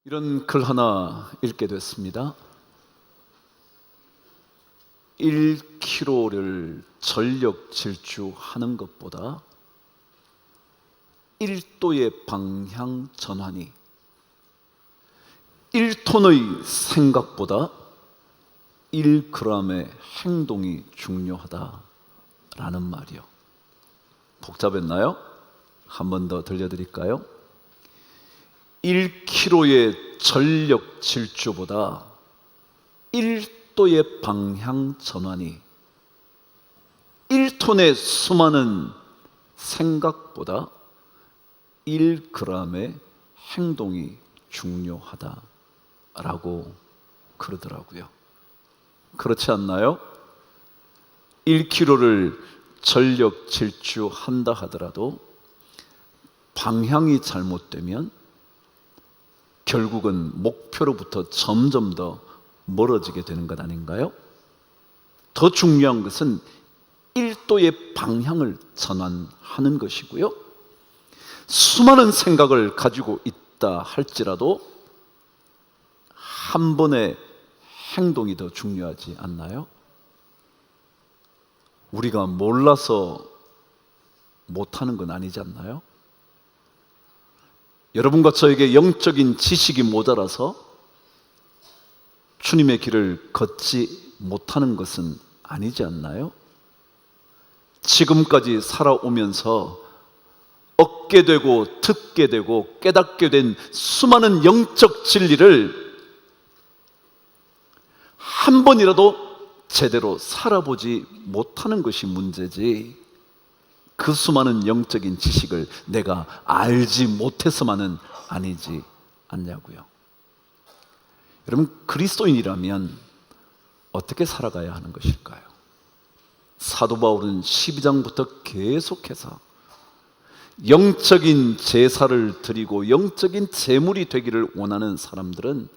이런 글 하나 읽게 됐습니다. 1km를 전력 질주하는 것보다 1도의 방향 전환이 1톤의 생각보다 1g의 행동이 중요하다라는 말이요. 복잡했나요? 한 번 더 들려드릴까요? 1km의 전력 질주보다 1도의 방향 전환이 1톤의 수많은 생각보다 1g의 행동이 중요하다라고 그러더라고요. 그렇지 않나요? 1km를 전력 질주한다 하더라도 방향이 잘못되면 결국은 목표로부터 점점 더 멀어지게 되는 것 아닌가요? 더 중요한 것은 1도의 방향을 전환하는 것이고요, 수많은 생각을 가지고 있다 할지라도 한 번의 행동이 더 중요하지 않나요? 우리가 몰라서 못하는 건 아니지 않나요? 여러분과 저에게 영적인 지식이 모자라서 주님의 길을 걷지 못하는 것은 아니지 않나요? 지금까지 살아오면서 얻게 되고 듣게 되고 깨닫게 된 수많은 영적 진리를 한 번이라도 제대로 살아보지 못하는 것이 문제지, 그 수많은 영적인 지식을 내가 알지 못해서만은 아니지 않냐고요. 여러분, 그리스도인이라면 어떻게 살아가야 하는 것일까요? 사도 바울은 12장부터 계속해서 영적인 제사를 드리고 영적인 제물이 되기를 원하는 사람들은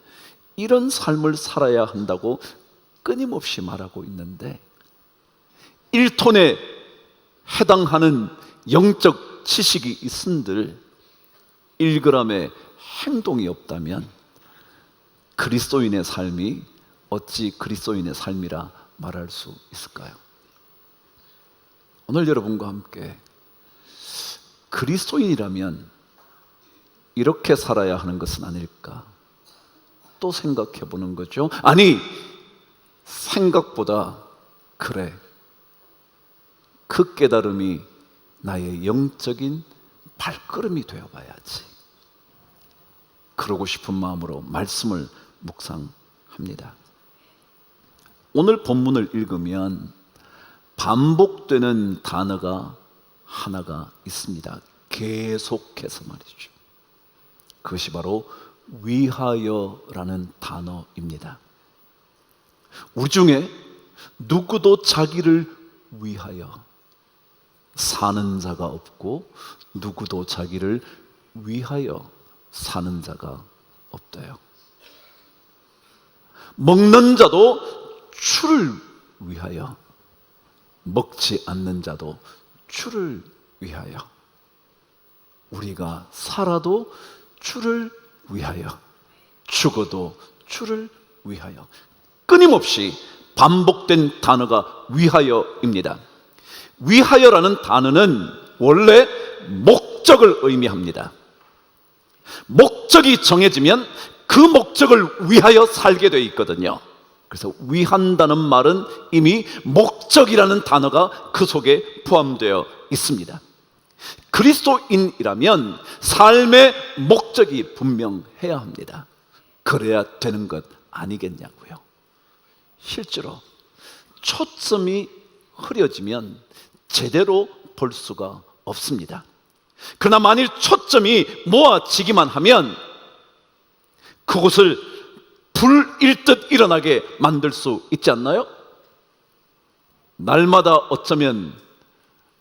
이런 삶을 살아야 한다고 끊임없이 말하고 있는데, 1톤에 해당하는 영적 지식이 있은들 1g의 행동이 없다면 그리스도인의 삶이 어찌 그리스도인의 삶이라 말할 수 있을까요? 오늘 여러분과 함께 그리스도인이라면 이렇게 살아야 하는 것은 아닐까 또 생각해 보는 거죠. 아니, 생각보다 그래, 그 깨달음이 나의 영적인 발걸음이 되어봐야지, 그러고 싶은 마음으로 말씀을 묵상합니다. 오늘 본문을 읽으면 반복되는 단어가 하나가 있습니다. 계속해서 말이죠. 그것이 바로 위하여라는 단어입니다. 우리 중에 누구도 자기를 위하여 사는 자가 없고 누구도 자기를 위하여 사는 자가 없대요. 먹는 자도 주를 위하여, 먹지 않는 자도 주를 위하여, 우리가 살아도 주를 위하여, 죽어도 주를 위하여. 끊임없이 반복된 단어가 위하여입니다. 위하여라는 단어는 원래 목적을 의미합니다. 목적이 정해지면 그 목적을 위하여 살게 되어 있거든요. 그래서 위한다는 말은 이미 목적이라는 단어가 그 속에 포함되어 있습니다. 그리스도인이라면 삶의 목적이 분명해야 합니다. 그래야 되는 것 아니겠냐고요. 실제로 초점이 흐려지면 제대로 볼 수가 없습니다. 그러나 만일 초점이 모아지기만 하면 그곳을 불일 듯 일어나게 만들 수 있지 않나요? 날마다 어쩌면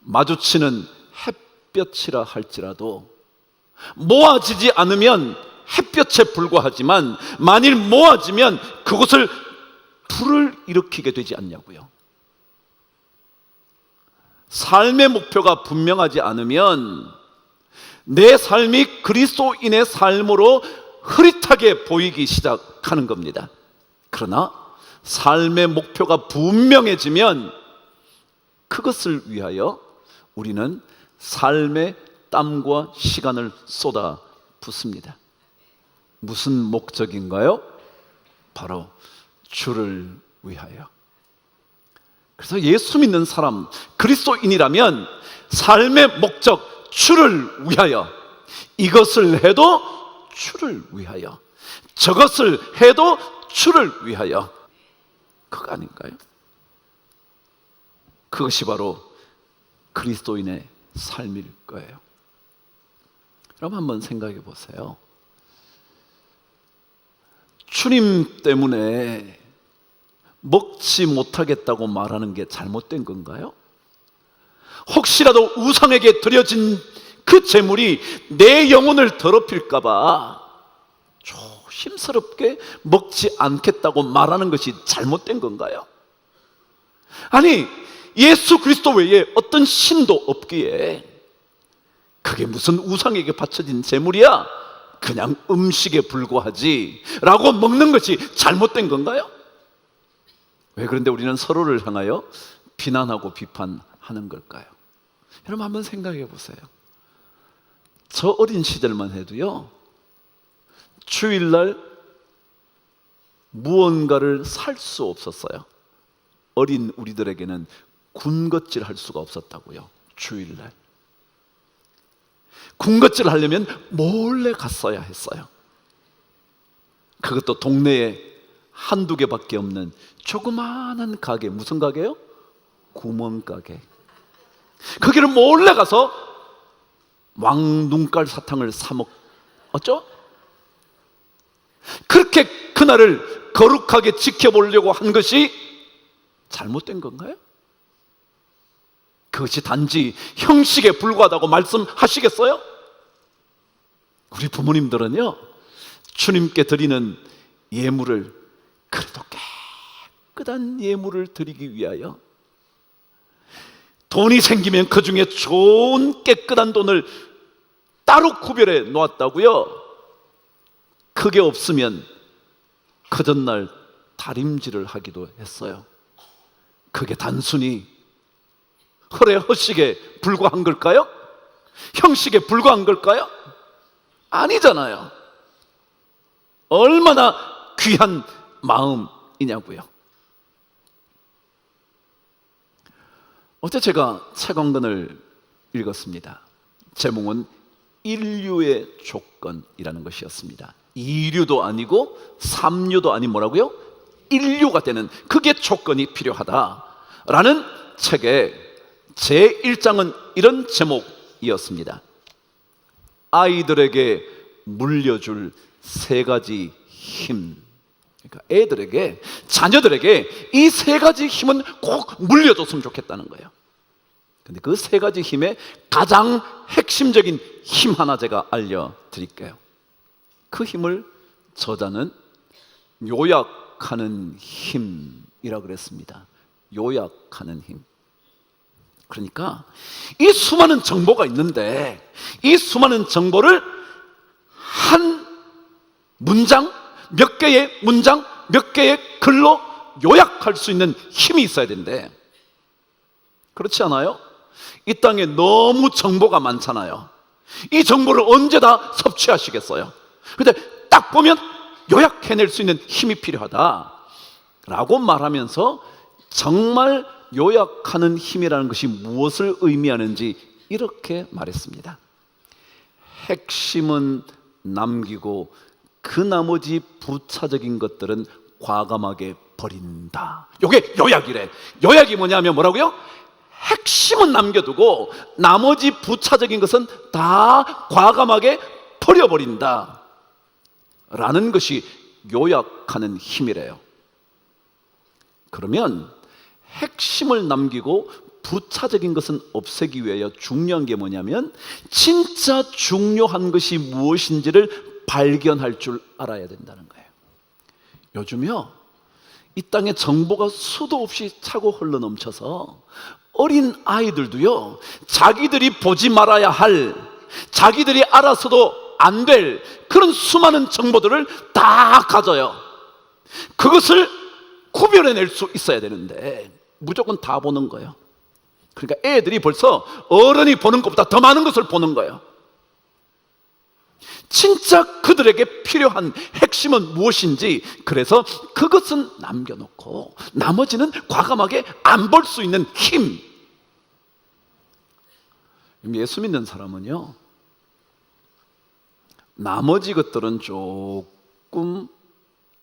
마주치는 햇볕이라 할지라도 모아지지 않으면 햇볕에 불과하지만 만일 모아지면 그곳을 불을 일으키게 되지 않냐고요. 삶의 목표가 분명하지 않으면 내 삶이 그리스도인의 삶으로 흐릿하게 보이기 시작하는 겁니다. 그러나 삶의 목표가 분명해지면 그것을 위하여 우리는 삶의 땀과 시간을 쏟아 붓습니다. 무슨 목적인가요? 바로 주를 위하여. 그래서 예수 믿는 사람, 그리스도인이라면 삶의 목적, 주를 위하여, 이것을 해도 주를 위하여, 저것을 해도 주를 위하여, 그거 아닌가요? 그것이 바로 그리스도인의 삶일 거예요. 여러분 한번 생각해 보세요. 주님 때문에 먹지 못하겠다고 말하는 게 잘못된 건가요? 혹시라도 우상에게 드려진 그 제물이 내 영혼을 더럽힐까 봐 조심스럽게 먹지 않겠다고 말하는 것이 잘못된 건가요? 아니, 예수 그리스도 외에 어떤 신도 없기에 그게 무슨 우상에게 바쳐진 제물이야? 그냥 음식에 불과하지 라고 먹는 것이 잘못된 건가요? 왜 그런데 우리는 서로를 향하여 비난하고 비판하는 걸까요? 여러분 한번 생각해 보세요. 저 어린 시절만 해도요, 주일날 무언가를 살 수 없었어요. 어린 우리들에게는 군것질 할 수가 없었다고요. 주일날 군것질 하려면 몰래 갔어야 했어요. 그것도 동네에 한두 개밖에 없는 조그마한 가게. 무슨 가게요? 구멍가게. 거기를 몰래 가서 왕눈깔 사탕을 사 먹었죠? 그렇게 그날을 거룩하게 지켜보려고 한 것이 잘못된 건가요? 그것이 단지 형식에 불과하다고 말씀하시겠어요? 우리 부모님들은요, 주님께 드리는 예물을 그래도 깨끗한 예물을 드리기 위하여 돈이 생기면 그 중에 좋은 깨끗한 돈을 따로 구별해 놓았다고요. 그게 없으면 그 전날 다림질을 하기도 했어요. 그게 단순히 허례 허식에 불과한 걸까요? 형식에 불과한 걸까요? 아니잖아요. 얼마나 귀한 마음이냐고요. 어제 제가 책 한 권을 읽었습니다. 제목은 인류의 조건이라는 것이었습니다. 2류도 아니고 3류도 아닌 뭐라고요? 1류가 되는, 그게 조건이 필요하다라는 책의 제1장은 이런 제목이었습니다. 아이들에게 물려줄 3가지 힘. 그러니까 애들에게, 자녀들에게 이 3가지 힘은 꼭 물려줬으면 좋겠다는 거예요. 근데 그 3가지 힘의 가장 핵심적인 힘 하나 제가 알려드릴게요. 그 힘을 저자는 요약하는 힘이라고 그랬습니다. 요약하는 힘. 그러니까 이 수많은 정보가 있는데 이 수많은 정보를 한 문장, 몇 개의 문장, 몇 개의 글로 요약할 수 있는 힘이 있어야 된대. 그렇지 않아요? 이 땅에 너무 정보가 많잖아요. 이 정보를 언제 다 섭취하시겠어요? 근데 딱 보면 요약해낼 수 있는 힘이 필요하다라고 말하면서 정말 요약하는 힘이라는 것이 무엇을 의미하는지 이렇게 말했습니다. 핵심은 남기고 그 나머지 부차적인 것들은 과감하게 버린다. 이게 요약이래. 요약이 뭐냐면 뭐라고요? 핵심은 남겨두고 나머지 부차적인 것은 다 과감하게 버려버린다 라는 것이 요약하는 힘이래요. 그러면 핵심을 남기고 부차적인 것은 없애기 위하여 중요한 게 뭐냐면 진짜 중요한 것이 무엇인지를 발견할 줄 알아야 된다는 거예요. 요즘요, 이 땅에 정보가 수도 없이 차고 흘러넘쳐서 어린 아이들도요, 자기들이 보지 말아야 할, 자기들이 알아서도 안 될 그런 수많은 정보들을 다 가져요. 그것을 구별해낼 수 있어야 되는데 무조건 다 보는 거예요. 그러니까 애들이 벌써 어른이 보는 것보다 더 많은 것을 보는 거예요. 진짜 그들에게 필요한 핵심은 무엇인지, 그래서 그것은 남겨놓고 나머지는 과감하게 안 볼 수 있는 힘. 예수 믿는 사람은요, 나머지 것들은 조금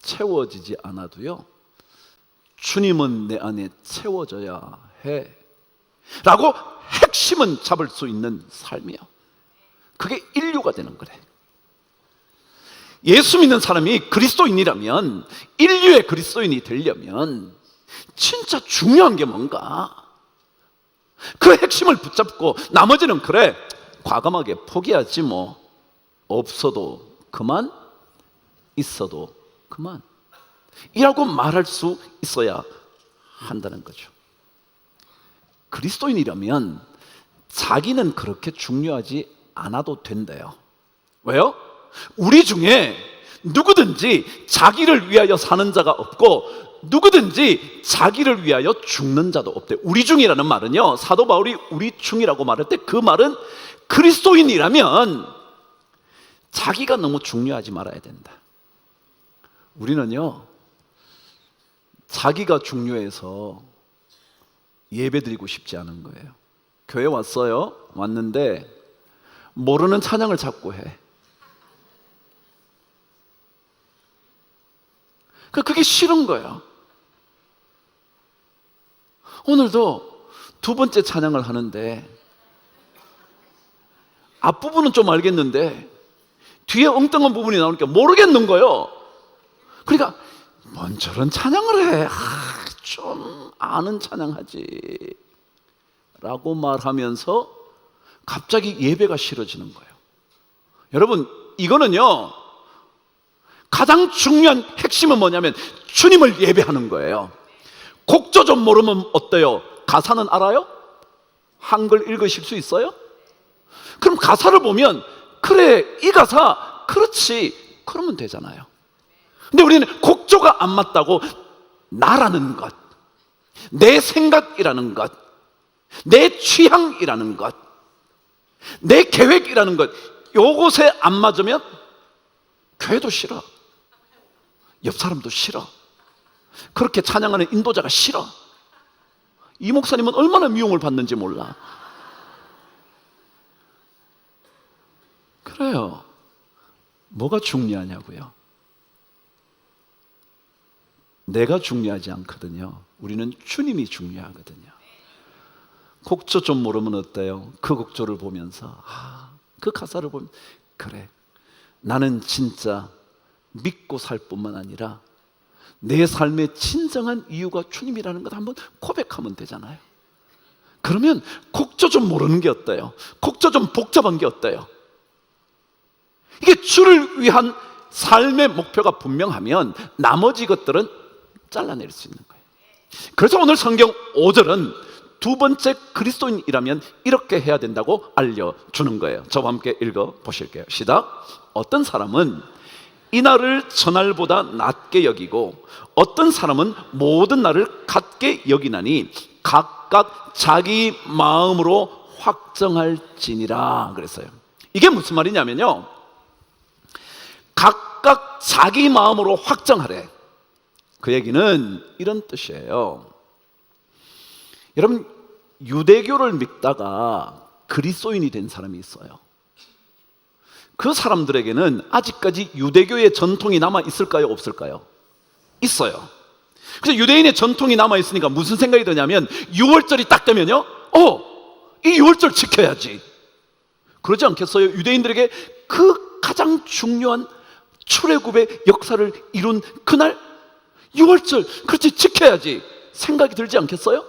채워지지 않아도요, 주님은 내 안에 채워져야 해 라고 핵심은 잡을 수 있는 삶이에요. 그게 인류가 되는 거래. 예수 믿는 사람이 그리스도인이라면, 인류의 그리스도인이 되려면 진짜 중요한 게 뭔가, 그 핵심을 붙잡고 나머지는 그래 과감하게 포기하지 뭐, 없어도 그만, 있어도 그만 이라고 말할 수 있어야 한다는 거죠. 그리스도인이라면 자기는 그렇게 중요하지 않아도 된대요. 왜요? 우리 중에 누구든지 자기를 위하여 사는 자가 없고 누구든지 자기를 위하여 죽는 자도 없대. 우리 중이라는 말은요, 사도 바울이 우리 중이라고 말할 때 그 말은 그리스도인이라면 자기가 너무 중요하지 말아야 된다. 우리는요, 자기가 중요해서 예배드리고 싶지 않은 거예요. 교회 왔어요. 왔는데 모르는 찬양을 자꾸 해. 그게 싫은 거예요. 오늘도 두 번째 찬양을 하는데 앞부분은 좀 알겠는데 뒤에 엉뚱한 부분이 나오니까 모르겠는 거예요. 그러니까 뭔 저런 찬양을 해, 좀 아는 찬양하지 라고 말하면서 갑자기 예배가 싫어지는 거예요. 여러분, 이거는요, 가장 중요한 핵심은 뭐냐면 주님을 예배하는 거예요. 곡조 좀 모르면 어때요? 가사는 알아요? 한글 읽으실 수 있어요? 그럼 가사를 보면 그래, 이 가사 그렇지, 그러면 되잖아요. 근데 우리는 곡조가 안 맞다고 나라는 것, 내 생각이라는 것, 내 취향이라는 것, 내 계획이라는 것, 요것에 안 맞으면 교회도 싫어, 옆 사람도 싫어, 그렇게 찬양하는 인도자가 싫어. 이 목사님은 얼마나 미움을 받는지 몰라. 그래요. 뭐가 중요하냐고요? 내가 중요하지 않거든요. 우리는 주님이 중요하거든요. 곡조 좀 모르면 어때요? 그 곡조를 보면서 그 가사를 보면 그래, 나는 진짜 믿고 살 뿐만 아니라 내 삶의 진정한 이유가 주님이라는 것 한번 고백하면 되잖아요. 그러면 곡조 좀 모르는 게 어때요? 곡조 좀 복잡한 게 어때요? 이게 주를 위한 삶의 목표가 분명하면 나머지 것들은 잘라낼 수 있는 거예요. 그래서 오늘 성경 5절은 두 번째 그리스도인이라면 이렇게 해야 된다고 알려주는 거예요. 저와 함께 읽어보실게요. 시작. 어떤 사람은 이날을 저날보다 낮게 여기고 어떤 사람은 모든 날을 같게 여기나니 각각 자기 마음으로 확정할지니라 그랬어요. 이게 무슨 말이냐면요, 각각 자기 마음으로 확정하래. 그 얘기는 이런 뜻이에요. 여러분, 유대교를 믿다가 그리스도인이 된 사람이 있어요. 그 사람들에게는 아직까지 유대교의 전통이 남아 있을까요, 없을까요? 있어요. 그래서 유대인의 전통이 남아 있으니까 무슨 생각이 드냐면 6월절이 딱 되면요, 이 6월절 지켜야지. 그러지 않겠어요? 유대인들에게 그 가장 중요한 출애굽의 역사를 이룬 그날 6월절, 그렇지, 지켜야지 생각이 들지 않겠어요?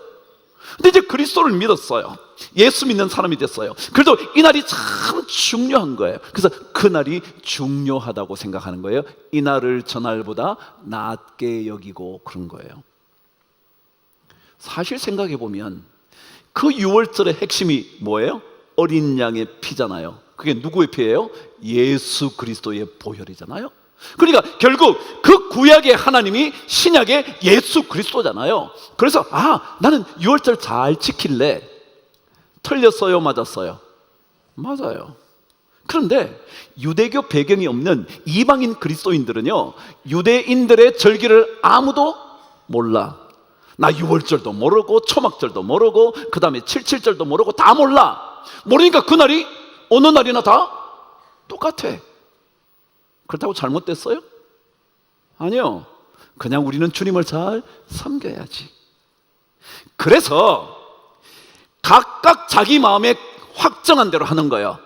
근데 이제 그리스도를 믿었어요. 예수 믿는 사람이 됐어요. 그래도 이 날이 참 중요한 거예요. 그래서 그 날이 중요하다고 생각하는 거예요. 이 날을 저날보다 낮게 여기고 그런 거예요. 사실 생각해 보면 그 6월절의 핵심이 뭐예요? 어린 양의 피잖아요. 그게 누구의 피예요? 예수 그리스도의 보혈이잖아요. 그러니까 결국 그 구약의 하나님이 신약의 예수 그리스도잖아요. 그래서 나는 유월절 잘 지킬래. 틀렸어요? 맞았어요? 맞아요. 그런데 유대교 배경이 없는 이방인 그리스도인들은요, 유대인들의 절기를 아무도 몰라. 나 유월절도 모르고 초막절도 모르고 그 다음에 77절도 모르고 다 몰라. 모르니까 그날이 어느 날이나 다 똑같아. 그렇다고 잘못됐어요? 아니요. 그냥 우리는 주님을 잘 섬겨야지. 그래서 각각 자기 마음에 확정한 대로 하는 거예요.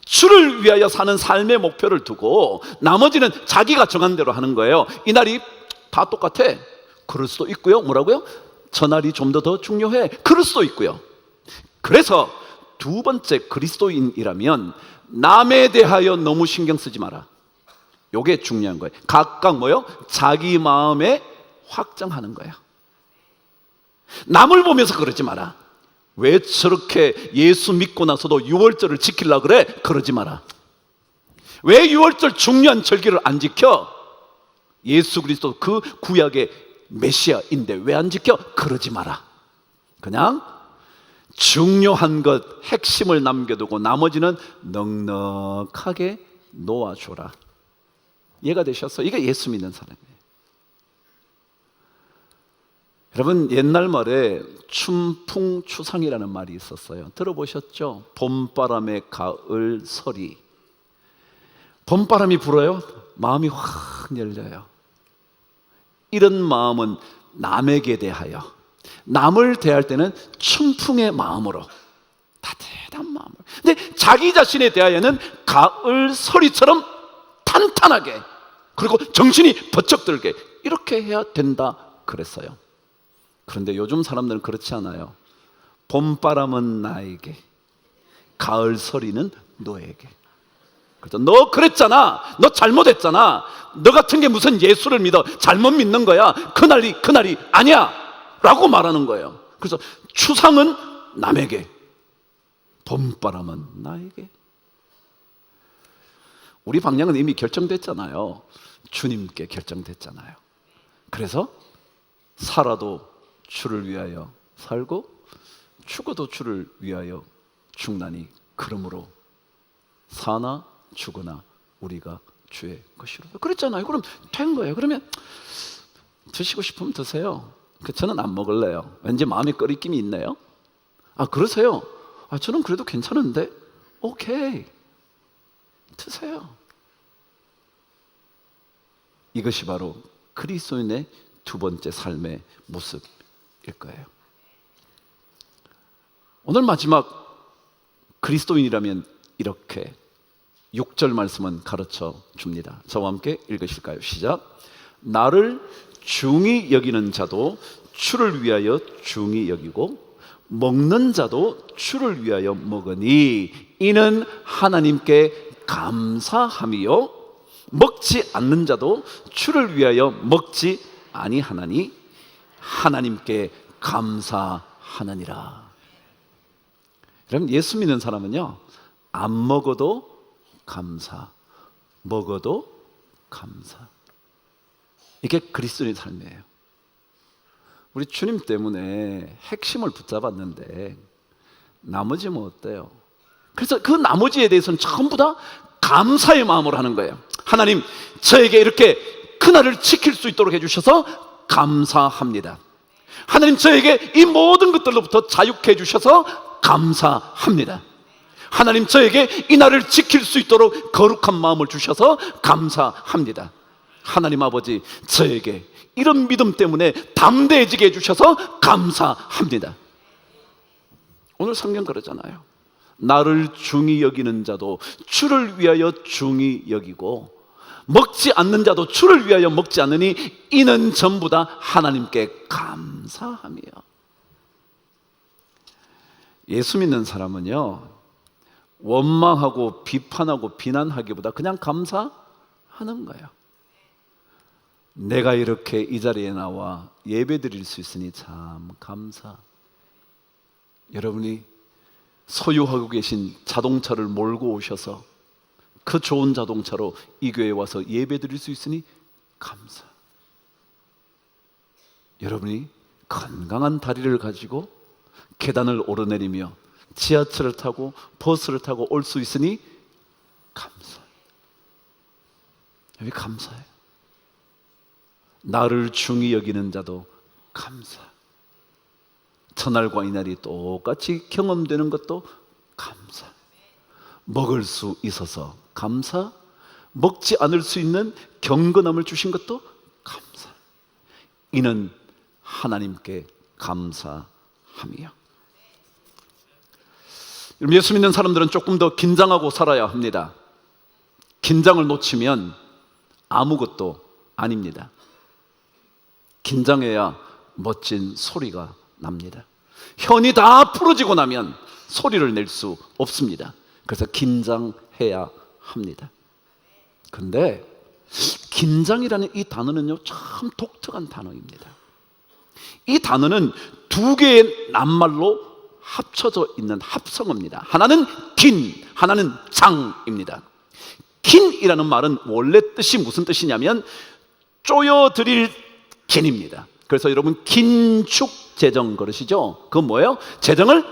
주를 위하여 사는 삶의 목표를 두고 나머지는 자기가 정한 대로 하는 거예요. 이날이 다 똑같아. 그럴 수도 있고요. 뭐라고요? 저날이 좀 더 중요해. 그럴 수도 있고요. 그래서 두 번째, 그리스도인이라면 남에 대하여 너무 신경 쓰지 마라. 요게 중요한 거예요. 각각 뭐요? 자기 마음에 확정하는 거야. 남을 보면서 그러지 마라. 왜 저렇게 예수 믿고 나서도 유월절을 지키려고 그래? 그러지 마라. 왜 유월절 중요한 절기를 안 지켜? 예수 그리스도 그 구약의 메시아인데 왜 안 지켜? 그러지 마라. 그냥 중요한 것, 핵심을 남겨두고 나머지는 넉넉하게 놓아줘라. 이해가 되셨어요? 이게 예수 믿는 사람이에요. 여러분, 옛날 말에 춘풍추상이라는 말이 있었어요. 들어보셨죠? 봄바람에 가을 서리. 봄바람이 불어요? 마음이 확 열려요. 이런 마음은 남에게 대하여, 남을 대할 때는 춘풍의 마음으로, 따뜻한 마음으로. 근데 자기 자신에 대하여는 가을 서리처럼 탄탄하게, 그리고 정신이 번쩍 들게 이렇게 해야 된다 그랬어요. 그런데 요즘 사람들은 그렇지 않아요. 봄바람은 나에게, 가을 서리는 너에게. 그래서 너 그랬잖아, 너 잘못했잖아, 너 같은 게 무슨 예수를 믿어, 잘못 믿는 거야, 그날이 아니야 라고 말하는 거예요. 그래서 추상은 남에게, 봄바람은 나에게. 우리 방향은 이미 결정됐잖아요. 주님께 결정됐잖아요. 그래서 살아도 주를 위하여 살고 죽어도 주를 위하여 죽나니 그러므로 사나 죽으나 우리가 주의 것이로다 그랬잖아요. 그럼 된 거예요. 그러면 드시고 싶으면 드세요. 저는 안 먹을래요. 왠지 마음에 꺼리낌이 있네요. 그러세요? 저는 그래도 괜찮은데. 오케이, 드세요. 이것이 바로 그리스도인의 두 번째 삶의 모습일 거예요. 오늘 마지막 그리스도인이라면 이렇게 6절 말씀은 가르쳐 줍니다. 저와 함께 읽으실까요? 시작. 나를 중히 여기는 자도 주를 위하여 중히 여기고 먹는 자도 주를 위하여 먹으니 이는 하나님께 감사함이요 먹지 않는 자도 주를 위하여 먹지 아니하나니 하나님께 감사하느니라. 여러분, 예수 믿는 사람은요, 안 먹어도 감사, 먹어도 감사. 이게 그리스도인의 삶이에요. 우리 주님 때문에 핵심을 붙잡았는데 나머지 뭐 어때요? 그래서 그 나머지에 대해서는 전부 다 감사의 마음으로 하는 거예요. 하나님, 저에게 이렇게 그날을 지킬 수 있도록 해주셔서 감사합니다. 하나님, 저에게 이 모든 것들로부터 자유케 해주셔서 감사합니다. 하나님, 저에게 이 날을 지킬 수 있도록 거룩한 마음을 주셔서 감사합니다. 하나님 아버지, 저에게 이런 믿음 때문에 담대해지게 해주셔서 감사합니다. 오늘 성경 그러잖아요. 나를 중히 여기는 자도 주를 위하여 중히 여기고 먹지 않는 자도 주를 위하여 먹지 않으니 이는 전부 다 하나님께 감사하며. 예수 믿는 사람은요, 원망하고 비판하고 비난하기보다 그냥 감사하는 거예요. 내가 이렇게 이 자리에 나와 예배 드릴 수 있으니 참 감사. 여러분이 소유하고 계신 자동차를 몰고 오셔서 그 좋은 자동차로 이 교회에 와서 예배 드릴 수 있으니 감사. 여러분이 건강한 다리를 가지고 계단을 오르내리며 지하철을 타고 버스를 타고 올 수 있으니 감사. 여기 감사해요. 나를 중히 여기는 자도 감사. 첫날과 이날이 똑같이 경험되는 것도 감사. 먹을 수 있어서 감사. 먹지 않을 수 있는 경건함을 주신 것도 감사. 이는 하나님께 감사함이요. 예수 믿는 사람들은 조금 더 긴장하고 살아야 합니다. 긴장을 놓치면 아무것도 아닙니다. 긴장해야 멋진 소리가 납니다. 혀이 다 풀어지고 나면 소리를 낼 수 없습니다. 그래서 긴장해야 합니다. 그런데 긴장이라는 이 단어는요, 참 독특한 단어입니다. 이 단어는 두 개의 낱말로 합쳐져 있는 합성어입니다. 하나는 긴, 하나는 장입니다. 긴이라는 말은 원래 뜻이 무슨 뜻이냐면 쪼여드릴 긴입니다. 그래서 여러분 긴축재정 그러시죠? 그건 뭐예요? 재정을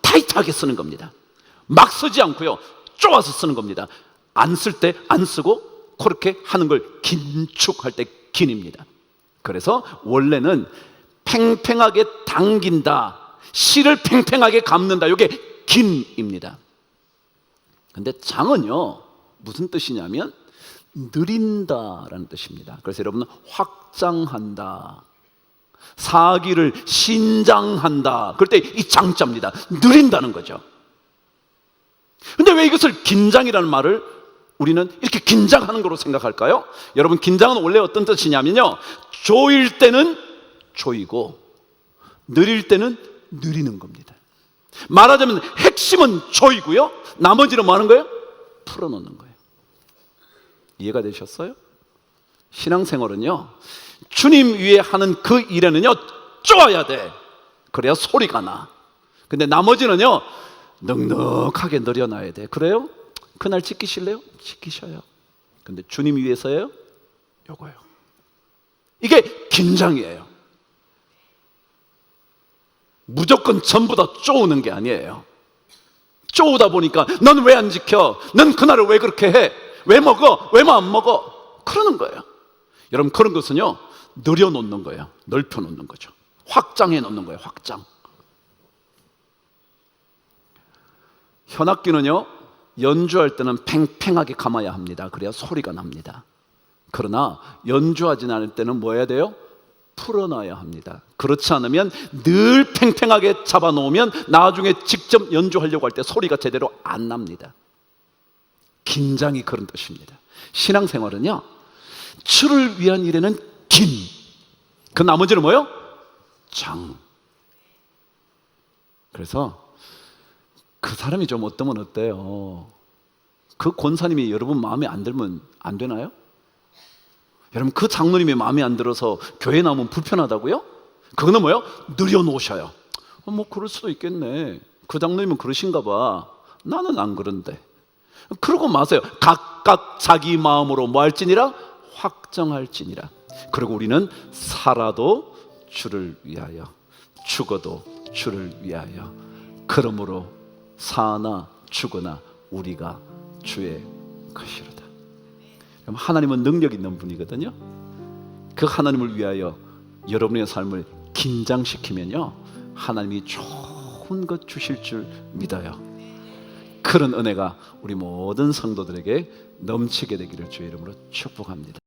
타이트하게 쓰는 겁니다. 막 쓰지 않고요, 쪼아서 쓰는 겁니다. 안 쓸 때 안 쓰고 그렇게 하는 걸 긴축할 때 긴입니다. 그래서 원래는 팽팽하게 당긴다, 실을 팽팽하게 감는다, 이게 긴입니다. 근데 장은요, 무슨 뜻이냐면 느린다라는 뜻입니다. 그래서 여러분은 확장한다, 사기를 신장한다, 그럴 때 이 장자입니다. 느린다는 거죠. 근데 왜 이것을 긴장이라는 말을 우리는 이렇게 긴장하는 거로 생각할까요? 여러분, 긴장은 원래 어떤 뜻이냐면요, 조일 때는 조이고 느릴 때는 느리는 겁니다. 말하자면 핵심은 조이고요, 나머지는 뭐 하는 거예요? 풀어놓는 거예요. 이해가 되셨어요? 신앙생활은요, 주님 위에 하는 그 일에는요, 쪼아야 돼. 그래야 소리가 나. 근데 나머지는요, 넉넉하게 늘여놔야 돼. 그래요? 그날 지키실래요? 지키셔요. 근데 주님 위해서예요? 요거요. 이게 긴장이에요. 무조건 전부 다 쪼우는 게 아니에요. 쪼우다 보니까 넌 왜 안 지켜? 넌 그날을 왜 그렇게 해? 왜 먹어? 왜 안 먹어? 그러는 거예요. 여러분, 그런 것은요, 늘여놓는 거예요. 넓혀놓는 거죠. 확장해 놓는 거예요. 확장. 현악기는요, 연주할 때는 팽팽하게 감아야 합니다. 그래야 소리가 납니다. 그러나 연주하지 않을 때는 뭐 해야 돼요? 풀어놔야 합니다. 그렇지 않으면 늘 팽팽하게 잡아놓으면 나중에 직접 연주하려고 할 때 소리가 제대로 안 납니다. 긴장이 그런 뜻입니다. 신앙생활은요, 주를 위한 일에는 긴, 그 나머지는 뭐예요? 장. 그래서 그 사람이 좀 어떠면 어때요? 그 권사님이 여러분 마음에 안 들면 안 되나요? 여러분, 그 장로님이 마음에 안 들어서 교회 나오면 불편하다고요? 그거는 뭐예요? 늘여놓으셔요. 뭐 그럴 수도 있겠네. 그 장로님은 그러신가 봐. 나는 안 그런데. 그러고 마세요. 각각 자기 마음으로 뭐 할지니라? 확정할지니라. 그리고 우리는 살아도 주를 위하여, 죽어도 주를 위하여. 그러므로 사나 죽으나 우리가 주의 것이로다. 하나님은 능력 있는 분이거든요. 그 하나님을 위하여 여러분의 삶을 긴장시키면요, 하나님이 좋은 것 주실 줄 믿어요. 그런 은혜가 우리 모든 성도들에게 넘치게 되기를 주의 이름으로 축복합니다.